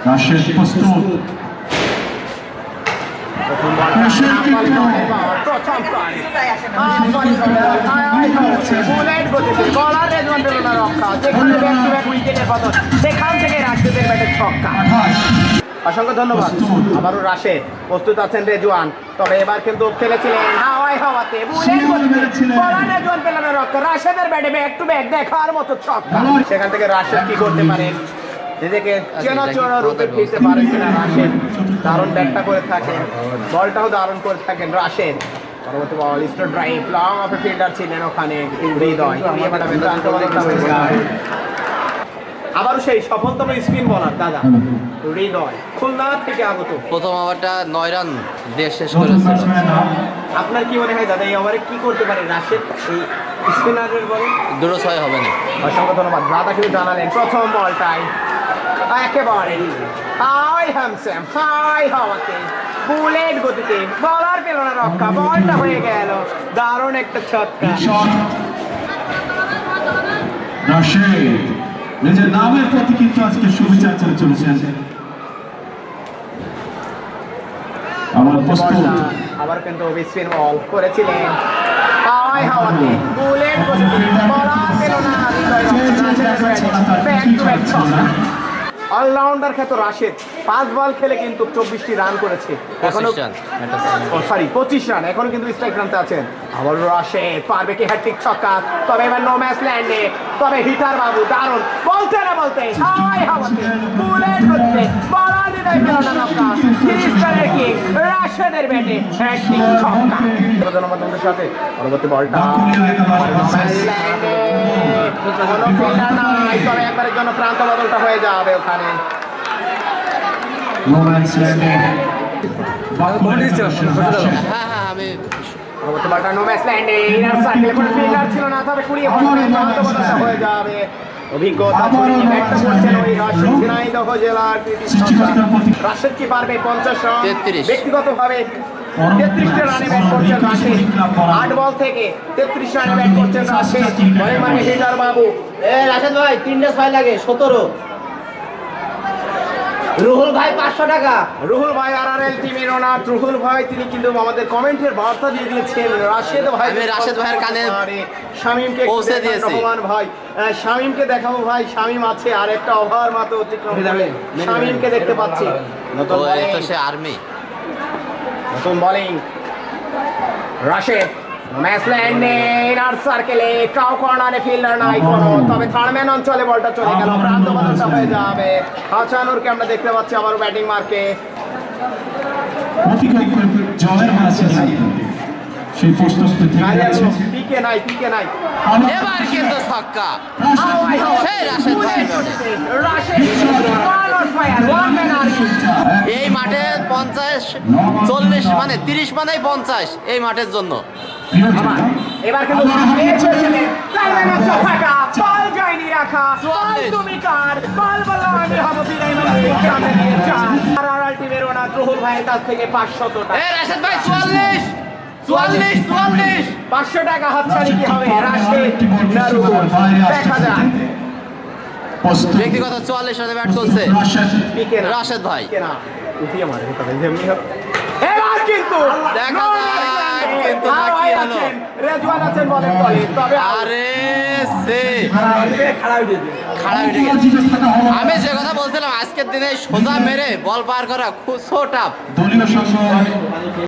রাশেদ প্রস্তুত। অসংখ্য ধন্যবাদ। আবারও রাশেদ প্রস্তুত আছেন রেজওয়ান, তবে এবার কিন্তু খেলেছিলেন হাওয়ায় হাওয়াতে রেজওয়ান পেলেন রক্ষা। রাশেদের ব্যাটে ব্যাক টু ব্যাক দেখার মতো ছক্কা। সেখান থেকে রাশেদ কি করতে পারেন, নিজেকে চেনা চেনা রূপে ফিরতে পারেন কিনা রাশেদ। দারুণ ব্যাটটা করে থাকেন, বলটাও দারুণ করে থাকেন রাশেদ। পরবর্তী ball straight drive, long off fielder ছিলেন ওখানে হৃদয়। আবারও সেই সফলতম স্পিন বলার দাদা হৃদয়, খুলনা থেকে আগত। প্রথম ওভারটা 9 রান দিয়ে শেষ করেছিল। আপনার কি মনে হয় দাদা এই ওভারে কি করতে পারে রাশেদ এই স্পিনারের বলে? 2-6 হবে না। অসংখ্য ধন্যবাদ। দাদা কিন্তু জানালেন প্রথম বলটাই একেবারে হাই হ্যামস্যাম হাই হাওয়াতে বুলেট গতিতে বলার পেল না রক্ষা, বলটা হয়ে গেল দারুণ একটা ছক্কা। রাশেদ নিজের নামের প্রতি কিন্তু আজকে সুবিচার করে চলেছেন। আবার কিন্তু স্পিন বল করেছিলেন হাই হাওয়াতে বুলেট গতিতে বলার পেল না অলরাউন্ডার খ্যাত রাশেদ 5 বল খেলে কিন্তু 24টি রান করেছে, এখনো 25 রান, এখনো কিন্তু স্ট্রাইক রানতে আছেন। আবার রাশেদ পারবে কি হ্যাট্রিক ছক্কা, তবে এবার নো ম্যাচ ল্যান্ডে, তবে হিটার বাবু দারুণ বলতে না বলতে হাই হাওয়াতে বুলেট করতে বলা দিতে পেল না রক্ষা। ক্রিস্টালের কিং রাশেদের ব্যাটে হ্যাট্রিক ছক্কা। জনমাধ্যমের সাথে পরবর্তী বলটা কোনো ফিল্ডার নাই, তবে একবারের জন্য প্রান্ত বদলটা হয়ে যাবে ওখানে। আমি ছিল না, তবে কুড়িয়ে প্রান্ত বদলটা হয়ে যাবে। অভিজ্ঞতা রাশেদ কি পারবে 50 রান? ব্যক্তিগতভাবে 33 রানে ব্যাট করছেন রাশেদ, 8 বল থেকে 33 রানে ব্যাট করছেন রাশেদ। মানে হিটার বাবু রাশেদ ভাই 3টা 6 লাগে 17। রুহুল ভাই 500 টাকা। রুহুল ভাই আরআরএল টিমের ওনার রুহুল ভাই, তিনি কিন্তু আমাদের কমেন্টের বার্তা দিয়ে দিয়েছেন রাশেদ ভাই। আমি রাশেদ ভাইয়ের কানে শামীমকে পৌঁছে দিয়েছি। রহমান ভাই শামীমকে দেখাবো ভাই, শামীম আছে আর একটা ওভার মাত্র অতিক্রম করে শামীমকে দেখতে পাচ্ছি। নতুন সে আর্মি, নতুন বোলিং রাশেদ ম্যাচ ল্যান্ডে ইনার সার্কেলে কাউ কর্নারে ফিল্ডার নাই কোনো, তবে থার্ডম্যান অঞ্চলে বলটা চলে গেল, প্রান্ত বদলটা হয়ে যাবে। হাসানুরকে আমরা দেখতে পাচ্ছি আবার ব্যাটিং মার্কে। পিকে নাই, পিকে নাই, এবার কিন্তু ছক্কা সেই রাশেদ ভাই। এই মাঠে 50-40 মানে 30 মানেই 50 এই মাঠের জন্য। এবার কিন্তু বল যায়নি রাখা, তুমি কার বল বলো আমি হব বিদায় টিমের ওনার রুহুল ভাইয়ের কাছ থেকে 500 টাকা। রাশেদ ভাই 44 500 টাকা হাতছাড়ি কি হবে রাশেদ না রুহুল, দেখা যাক। ব্যক্তিগত 44 রানে ব্যাট করছে রাশেদ ভাই। উঠিয়ে মারে তবে যেমনি হোক এবার কিন্তু দেখা যাক কিন্তু রেজওয়ান আছেন বলেন বলে, তবে আরে সে খাড়া উঠে আমি যে কথা বলছিলাম আজকের দিনে সোজা মেরে বল পার করা খুব সো টাফ।